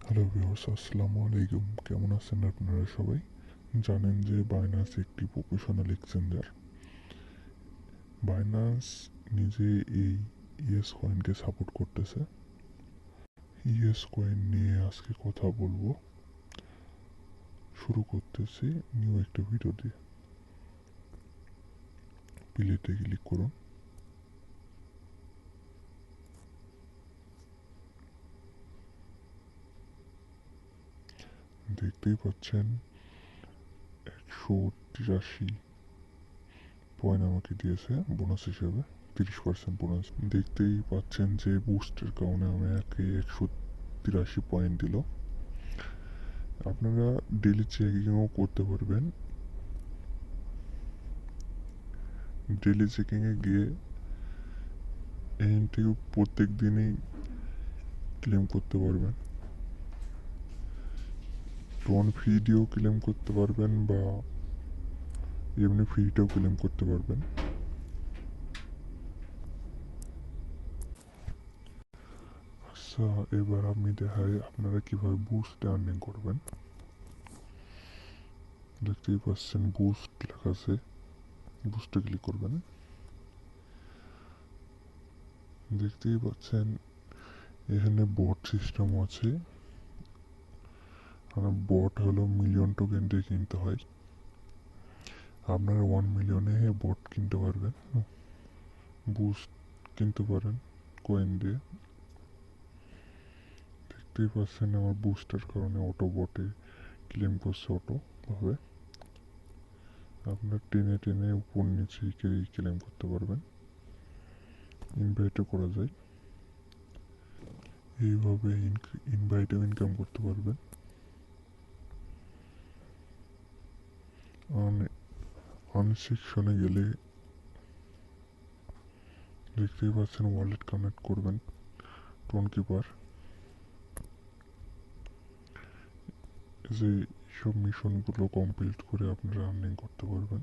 Hello viewers, আসসালামু আলাইকুম। কেমন আছেন আপনারা সবাই? জানেন যে বাইন্যান্স একটি প্রফেশনাল এক্সচেঞ্জার। বাইন্যান্স নিজে এই ইএস কয়েনকে সাপোর্ট করতেছে। ইএস কয়েন নিয়ে আজকে কথা বলবো। শুরু করতেছি নিউ একটা ভিডিও দিয়ে। প্লেতে ক্লিক করুন। দেখতেই পাচ্ছেন 183 পয়েন্ট আমাকে দিয়েছে বোনাস হিসেবে, 30% বোনাস। দেখতেই পাচ্ছেন যে বুস্টের কারণে আমাকে 183 পয়েন্ট দিল। আপনারা ডেলি চেকিংও করতে পারবেন। ডেলি চেকিংয়ে গিয়ে এনটিউ প্রত্যেক দিনই ক্লেম করতে পারবেন। টোন ফি দিয়েও ক্লেম করতে পারবেন বা এমনি ফ্রিতেও ক্লেম করতে পারবেন। আচ্ছা, এবার আমি দেখাই আপনারা কিভাবে বুস্ট আর্নিং করবেন। দেখতেই পাচ্ছেন বুস্ট লেখা আছে, বুস্টে ক্লিক করবেন। দেখতেই পাচ্ছেন এখানে বট সিস্টেম আছে। আর বট হলো মিলিয়ন টোকেন দিয়ে কিনতে হয়। আপনারা 1 মিলিয়নে বট কিনতে পারবেন, বুস্ট কিনতে পারেন কয়েন দিয়ে। দেখতেই পাচ্ছেন আমার বুস্টের কারণে অটো বটে ক্লেম করছে অটোভাবে। আপনার টেনে টেনে উপর নিচে ক্লেম করতে পারবেন। ইনভাইটও করা যায়। এইভাবে ইনভাইটেও ইনকাম করতে পারবেন। অনেক সেকশনে গেলে দেখতেই পাচ্ছেন ওয়ালেট কানেক্ট করবেন, টোন কিপার। যে সব মিশনগুলো কমপ্লিট করে আপনারা আর্নিং করতে পারবেন।